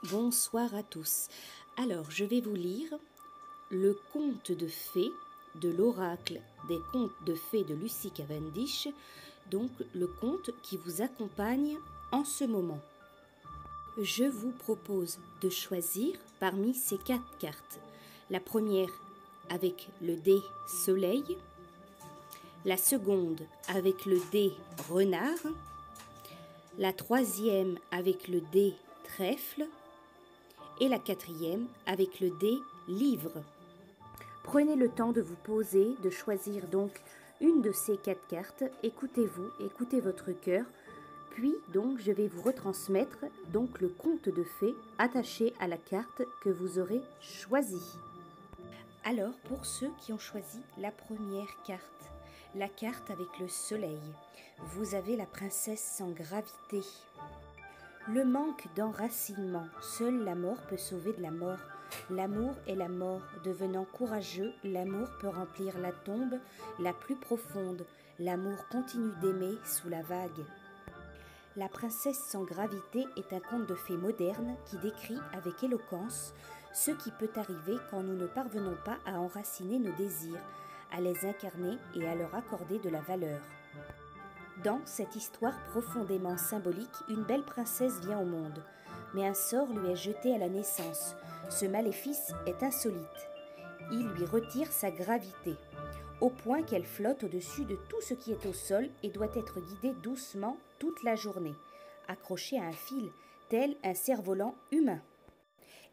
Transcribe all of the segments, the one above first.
Bonsoir à tous. Alors, je vais vous lire le conte de fées de l'oracle des contes de fées de Lucy Cavendish, donc le conte qui vous accompagne en ce moment. Je vous propose de choisir parmi ces 4 cartes. La première avec le dé soleil, la seconde avec le dé renard, la troisième avec le dé trèfle, et la quatrième avec le dé livre. Prenez le temps de vous poser, de choisir donc une de ces 4 cartes. Écoutez-vous, écoutez votre cœur. Puis donc je vais vous retransmettre donc le conte de fées attaché à la carte que vous aurez choisie. Alors pour ceux qui ont choisi la première carte, la carte avec le soleil, vous avez la princesse sans gravité. Le manque d'enracinement, seule la mort peut sauver de la mort. L'amour est la mort, devenant courageux, l'amour peut remplir la tombe la plus profonde. L'amour continue d'aimer sous la vague. La princesse sans gravité est un conte de fées moderne qui décrit avec éloquence ce qui peut arriver quand nous ne parvenons pas à enraciner nos désirs, à les incarner et à leur accorder de la valeur. Dans cette histoire profondément symbolique, une belle princesse vient au monde, mais un sort lui est jeté à la naissance. Ce maléfice est insolite. Il lui retire sa gravité, au point qu'elle flotte au-dessus de tout ce qui est au sol et doit être guidée doucement toute la journée, accrochée à un fil, tel un cerf-volant humain.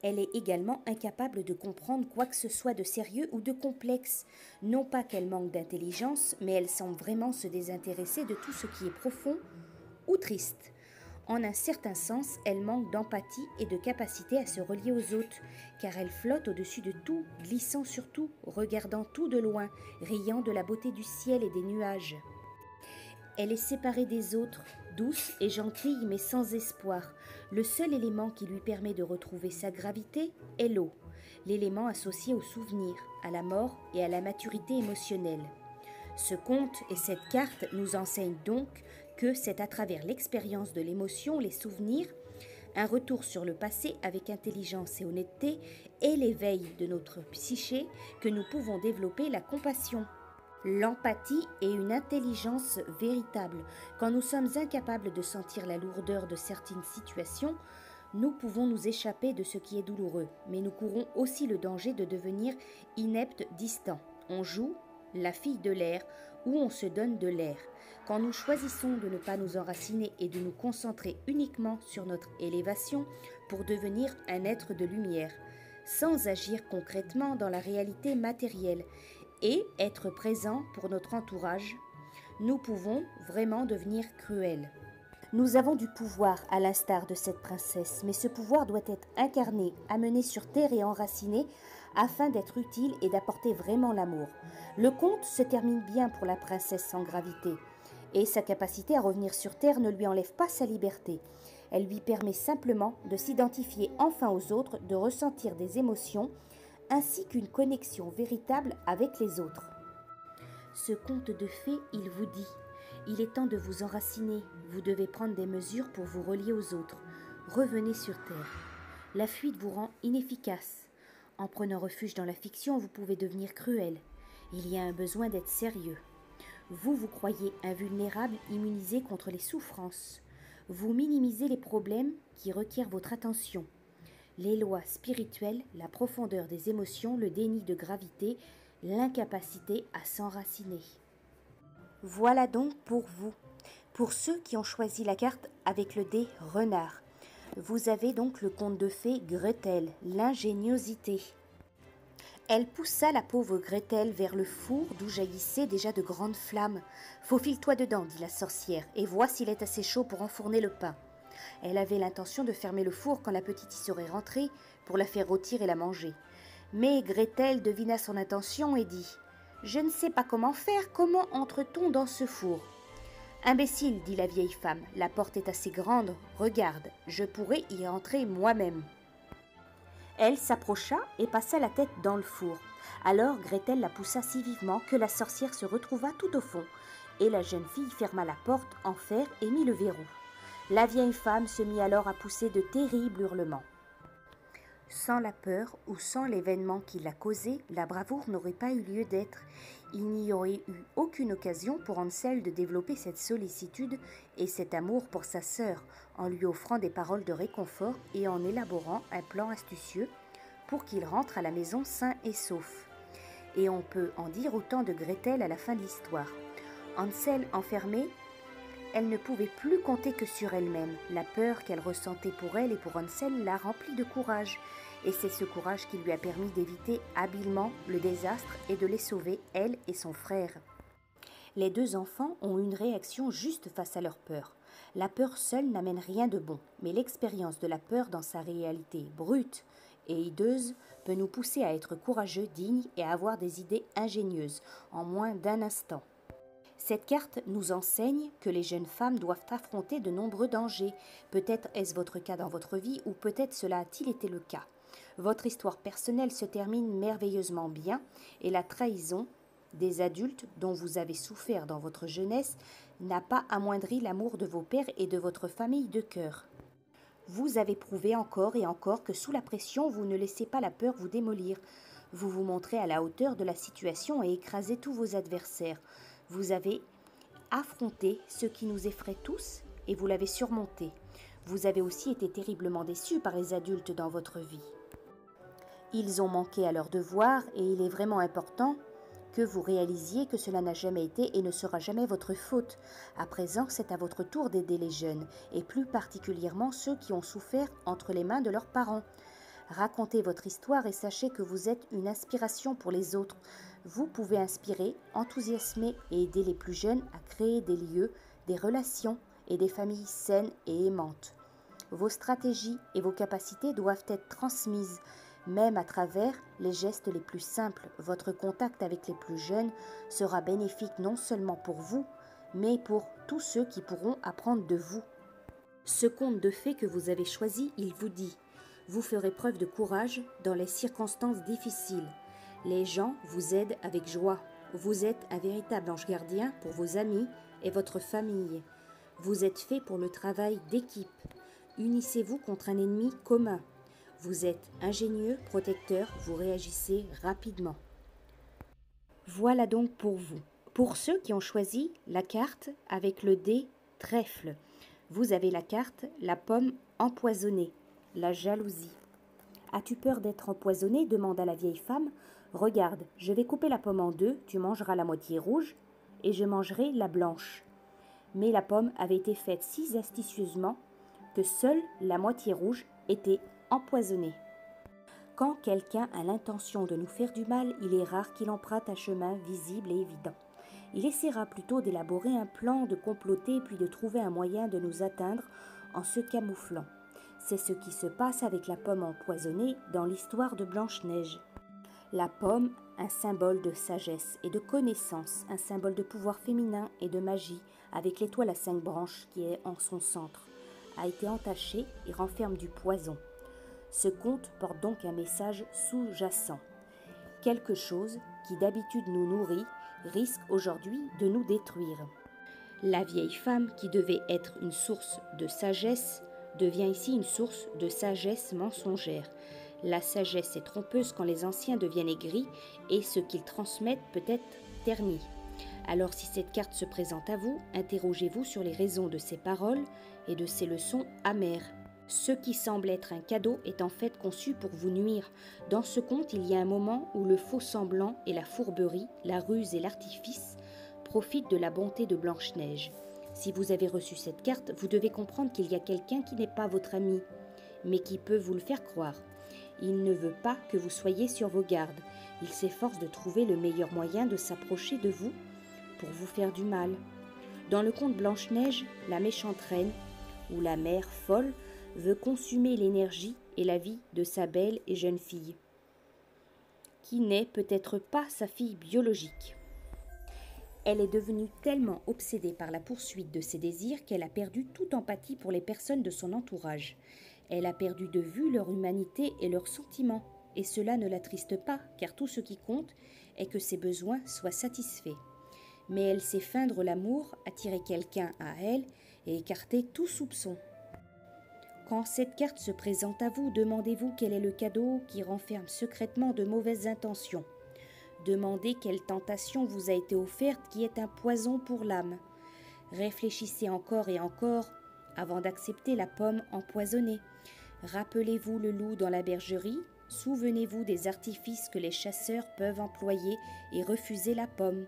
Elle est également incapable de comprendre quoi que ce soit de sérieux ou de complexe. Non pas qu'elle manque d'intelligence, mais elle semble vraiment se désintéresser de tout ce qui est profond ou triste. En un certain sens, elle manque d'empathie et de capacité à se relier aux autres, car elle flotte au-dessus de tout, glissant sur tout, regardant tout de loin, riant de la beauté du ciel et des nuages. Elle est séparée des autres, douce et gentille mais sans espoir. Le seul élément qui lui permet de retrouver sa gravité est l'eau, l'élément associé au souvenir, à la mort et à la maturité émotionnelle. Ce conte et cette carte nous enseignent donc que c'est à travers l'expérience de l'émotion, les souvenirs, un retour sur le passé avec intelligence et honnêteté et l'éveil de notre psyché que nous pouvons développer la compassion. L'empathie est une intelligence véritable. Quand nous sommes incapables de sentir la lourdeur de certaines situations, nous pouvons nous échapper de ce qui est douloureux, mais nous courons aussi le danger de devenir ineptes, distants. On joue la fille de l'air ou on se donne de l'air. Quand nous choisissons de ne pas nous enraciner et de nous concentrer uniquement sur notre élévation pour devenir un être de lumière, sans agir concrètement dans la réalité matérielle, et être présent pour notre entourage, nous pouvons vraiment devenir cruels. Nous avons du pouvoir à l'instar de cette princesse, mais ce pouvoir doit être incarné, amené sur terre et enraciné afin d'être utile et d'apporter vraiment l'amour. Le conte se termine bien pour la princesse sans gravité, et sa capacité à revenir sur terre ne lui enlève pas sa liberté. Elle lui permet simplement de s'identifier enfin aux autres, de ressentir des émotions, ainsi qu'une connexion véritable avec les autres. Ce conte de fées, il vous dit, il est temps de vous enraciner, vous devez prendre des mesures pour vous relier aux autres. Revenez sur terre. La fuite vous rend inefficace. En prenant refuge dans la fiction, vous pouvez devenir cruel. Il y a un besoin d'être sérieux. Vous croyez invulnérable, immunisé contre les souffrances. Vous minimisez les problèmes qui requièrent votre attention. Les lois spirituelles, la profondeur des émotions, le déni de gravité, l'incapacité à s'enraciner. Voilà donc pour vous. Pour ceux qui ont choisi la carte avec le dé renard, vous avez donc le conte de fées Gretel, l'ingéniosité. Elle poussa la pauvre Gretel vers le four d'où jaillissaient déjà de grandes flammes. « Faufile-toi dedans, dit la sorcière, et vois s'il est assez chaud pour enfourner le pain. » Elle avait l'intention de fermer le four quand la petite y serait rentrée pour la faire rôtir et la manger. Mais Gretel devina son intention et dit « Je ne sais pas comment faire, comment entre-t-on dans ce four ?»« Imbécile, dit la vieille femme, la porte est assez grande, regarde, je pourrais y entrer moi-même. » Elle s'approcha et passa la tête dans le four. Alors Gretel la poussa si vivement que la sorcière se retrouva tout au fond, et la jeune fille ferma la porte en fer et mit le verrou. La vieille femme se mit alors à pousser de terribles hurlements. Sans la peur ou sans l'événement qui l'a causé, la bravoure n'aurait pas eu lieu d'être. Il n'y aurait eu aucune occasion pour Hansel de développer cette sollicitude et cet amour pour sa sœur, en lui offrant des paroles de réconfort et en élaborant un plan astucieux pour qu'il rentre à la maison sain et sauf. Et on peut en dire autant de Gretel à la fin de l'histoire. Hansel enfermée, elle ne pouvait plus compter que sur elle-même. La peur qu'elle ressentait pour elle et pour Hansel l'a remplie de courage. Et c'est ce courage qui lui a permis d'éviter habilement le désastre et de les sauver, elle et son frère. Les deux enfants ont une réaction juste face à leur peur. La peur seule n'amène rien de bon, mais l'expérience de la peur dans sa réalité brute et hideuse peut nous pousser à être courageux, dignes et à avoir des idées ingénieuses en moins d'un instant. Cette carte nous enseigne que les jeunes femmes doivent affronter de nombreux dangers. Peut-être est-ce votre cas dans votre vie ou peut-être cela a-t-il été le cas. Votre histoire personnelle se termine merveilleusement bien et la trahison des adultes dont vous avez souffert dans votre jeunesse n'a pas amoindri l'amour de vos pères et de votre famille de cœur. Vous avez prouvé encore et encore que sous la pression, vous ne laissez pas la peur vous démolir. Vous vous montrez à la hauteur de la situation et écrasez tous vos adversaires. Vous avez affronté ce qui nous effraie tous et vous l'avez surmonté. Vous avez aussi été terriblement déçus par les adultes dans votre vie. Ils ont manqué à leur devoir et il est vraiment important que vous réalisiez que cela n'a jamais été et ne sera jamais votre faute. À présent, c'est à votre tour d'aider les jeunes, et plus particulièrement ceux qui ont souffert entre les mains de leurs parents. Racontez votre histoire et sachez que vous êtes une inspiration pour les autres. Vous pouvez inspirer, enthousiasmer et aider les plus jeunes à créer des lieux, des relations et des familles saines et aimantes. Vos stratégies et vos capacités doivent être transmises, même à travers les gestes les plus simples. Votre contact avec les plus jeunes sera bénéfique non seulement pour vous, mais pour tous ceux qui pourront apprendre de vous. Ce conte de fées que vous avez choisi, il vous dit « Vous ferez preuve de courage dans les circonstances difficiles. Les gens vous aident avec joie. Vous êtes un véritable ange gardien pour vos amis et votre famille. Vous êtes fait pour le travail d'équipe. Unissez-vous contre un ennemi commun. Vous êtes ingénieux, protecteur, vous réagissez rapidement. » Voilà donc pour vous. Pour ceux qui ont choisi la carte avec le dé trèfle, vous avez la carte la pomme empoisonnée, la jalousie. As-tu peur d'être empoisonné ? Demanda la vieille femme. Regarde, je vais couper la pomme en deux, tu mangeras la moitié rouge et je mangerai la blanche. Mais la pomme avait été faite si astucieusement que seule la moitié rouge était empoisonnée. Quand quelqu'un a l'intention de nous faire du mal, il est rare qu'il emprunte un chemin visible et évident. Il essaiera plutôt d'élaborer un plan, de comploter, puis de trouver un moyen de nous atteindre en se camouflant. C'est ce qui se passe avec la pomme empoisonnée dans l'histoire de Blanche-Neige. La pomme, un symbole de sagesse et de connaissance, un symbole de pouvoir féminin et de magie, avec l'étoile à 5 branches qui est en son centre, a été entachée et renferme du poison. Ce conte porte donc un message sous-jacent. Quelque chose qui d'habitude nous nourrit risque aujourd'hui de nous détruire. La vieille femme qui devait être une source de sagesse devient ici une source de sagesse mensongère. La sagesse est trompeuse quand les anciens deviennent aigris et ce qu'ils transmettent peut être terni. Alors si cette carte se présente à vous, interrogez-vous sur les raisons de ces paroles et de ces leçons amères. Ce qui semble être un cadeau est en fait conçu pour vous nuire. Dans ce conte, il y a un moment où le faux semblant et la fourberie, la ruse et l'artifice profitent de la bonté de Blanche-Neige. Si vous avez reçu cette carte, vous devez comprendre qu'il y a quelqu'un qui n'est pas votre ami, mais qui peut vous le faire croire. Il ne veut pas que vous soyez sur vos gardes. Il s'efforce de trouver le meilleur moyen de s'approcher de vous pour vous faire du mal. Dans le conte Blanche-Neige, la méchante reine, ou la mère folle, veut consumer l'énergie et la vie de sa belle et jeune fille, qui n'est peut-être pas sa fille biologique. Elle est devenue tellement obsédée par la poursuite de ses désirs qu'elle a perdu toute empathie pour les personnes de son entourage. Elle a perdu de vue leur humanité et leurs sentiments, et cela ne l'attriste pas, car tout ce qui compte est que ses besoins soient satisfaits. Mais elle sait feindre l'amour, attirer quelqu'un à elle et écarter tout soupçon. Quand cette carte se présente à vous, demandez-vous quel est le cadeau qui renferme secrètement de mauvaises intentions. Demandez quelle tentation vous a été offerte qui est un poison pour l'âme. Réfléchissez encore et encore avant d'accepter la pomme empoisonnée. Rappelez-vous le loup dans la bergerie. Souvenez-vous des artifices que les chasseurs peuvent employer et refuser la pomme.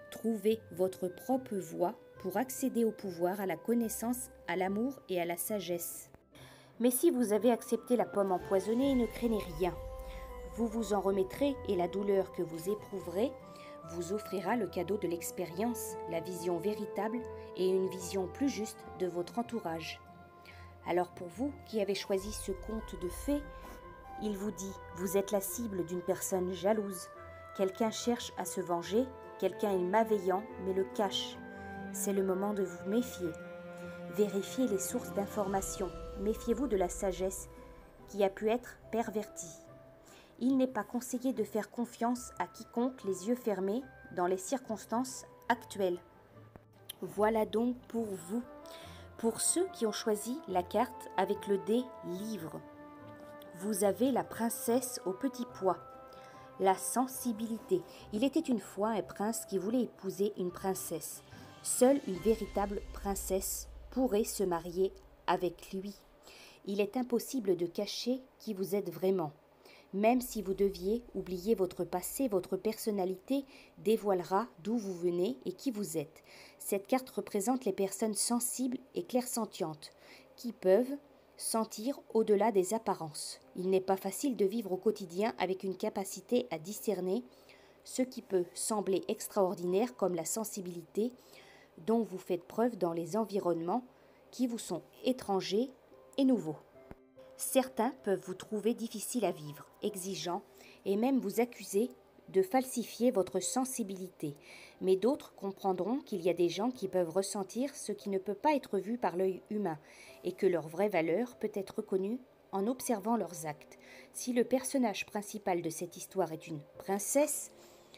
Trouvez votre propre voie pour accéder au pouvoir, à la connaissance, à l'amour et à la sagesse. Mais si vous avez accepté la pomme empoisonnée, ne craignez rien. Vous vous en remettrez et la douleur que vous éprouverez vous offrira le cadeau de l'expérience, la vision véritable et une vision plus juste de votre entourage. Alors pour vous qui avez choisi ce conte de fées, il vous dit, vous êtes la cible d'une personne jalouse. Quelqu'un cherche à se venger, quelqu'un est malveillant mais le cache. C'est le moment de vous méfier. Vérifiez les sources d'informations. Méfiez-vous de la sagesse qui a pu être pervertie. Il n'est pas conseillé de faire confiance à quiconque les yeux fermés dans les circonstances actuelles. Voilà donc pour vous. Pour ceux qui ont choisi la carte avec le dé livre, vous avez la princesse au petit pois. La sensibilité. Il était une fois un prince qui voulait épouser une princesse. Seule une véritable princesse pourrait se marier avec lui. Il est impossible de cacher qui vous êtes vraiment. Même si vous deviez oublier votre passé, votre personnalité dévoilera d'où vous venez et qui vous êtes. Cette carte représente les personnes sensibles et clairsentientes qui peuvent sentir au-delà des apparences. Il n'est pas facile de vivre au quotidien avec une capacité à discerner ce qui peut sembler extraordinaire comme la sensibilité dont vous faites preuve dans les environnements qui vous sont étrangers et nouveaux. Certains peuvent vous trouver difficile à vivre, exigeant et même vous accuser de falsifier votre sensibilité. Mais d'autres comprendront qu'il y a des gens qui peuvent ressentir ce qui ne peut pas être vu par l'œil humain et que leur vraie valeur peut être reconnue en observant leurs actes. Si le personnage principal de cette histoire est une princesse,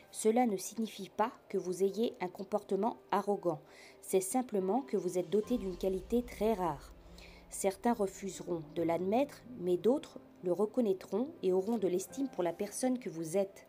cela ne signifie pas que vous ayez un comportement arrogant. C'est simplement que vous êtes doté d'une qualité très rare. Certains refuseront de l'admettre, mais d'autres le reconnaîtront et auront de l'estime pour la personne que vous êtes.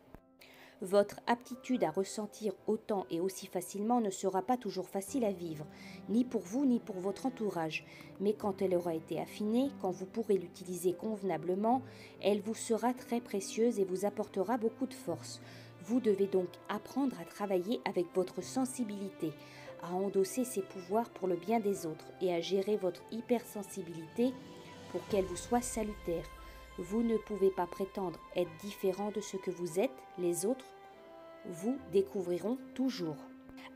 Votre aptitude à ressentir autant et aussi facilement ne sera pas toujours facile à vivre, ni pour vous ni pour votre entourage, mais quand elle aura été affinée, quand vous pourrez l'utiliser convenablement, elle vous sera très précieuse et vous apportera beaucoup de force. Vous devez donc apprendre à travailler avec votre sensibilité, à endosser ses pouvoirs pour le bien des autres et à gérer votre hypersensibilité pour qu'elle vous soit salutaire. Vous ne pouvez pas prétendre être différent de ce que vous êtes, les autres vous découvriront toujours.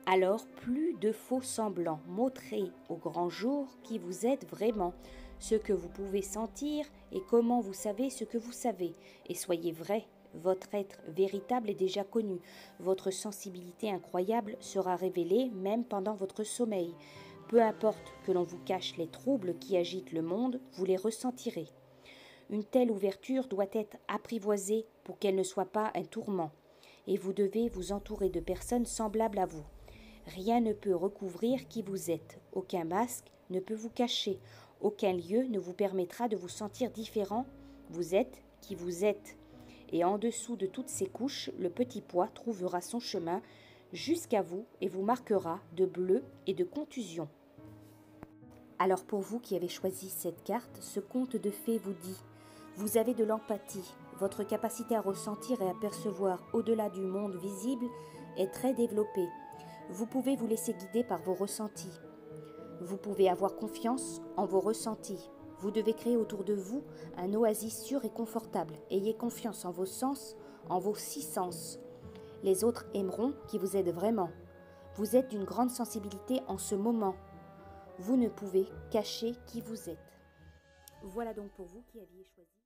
Alors plus de faux semblants, montrez au grand jour qui vous êtes vraiment, ce que vous pouvez sentir et comment vous savez ce que vous savez, et soyez vrai. Votre être véritable est déjà connu. Votre sensibilité incroyable sera révélée même pendant votre sommeil. Peu importe que l'on vous cache les troubles qui agitent le monde, vous les ressentirez. Une telle ouverture doit être apprivoisée pour qu'elle ne soit pas un tourment. Et vous devez vous entourer de personnes semblables à vous. Rien ne peut recouvrir qui vous êtes. Aucun masque ne peut vous cacher. Aucun lieu ne vous permettra de vous sentir différent. Vous êtes qui vous êtes. Et en dessous de toutes ces couches, le petit pois trouvera son chemin jusqu'à vous et vous marquera de bleu et de contusion. Alors pour vous qui avez choisi cette carte, ce conte de fées vous dit « Vous avez de l'empathie, votre capacité à ressentir et à percevoir au-delà du monde visible est très développée. Vous pouvez vous laisser guider par vos ressentis. Vous pouvez avoir confiance en vos ressentis. Vous devez créer autour de vous un oasis sûr et confortable. Ayez confiance en vos sens, en vos 6 sens. Les autres aimeront qui vous êtes vraiment. Vous êtes d'une grande sensibilité en ce moment. Vous ne pouvez cacher qui vous êtes. » Voilà donc pour vous qui aviez choisi.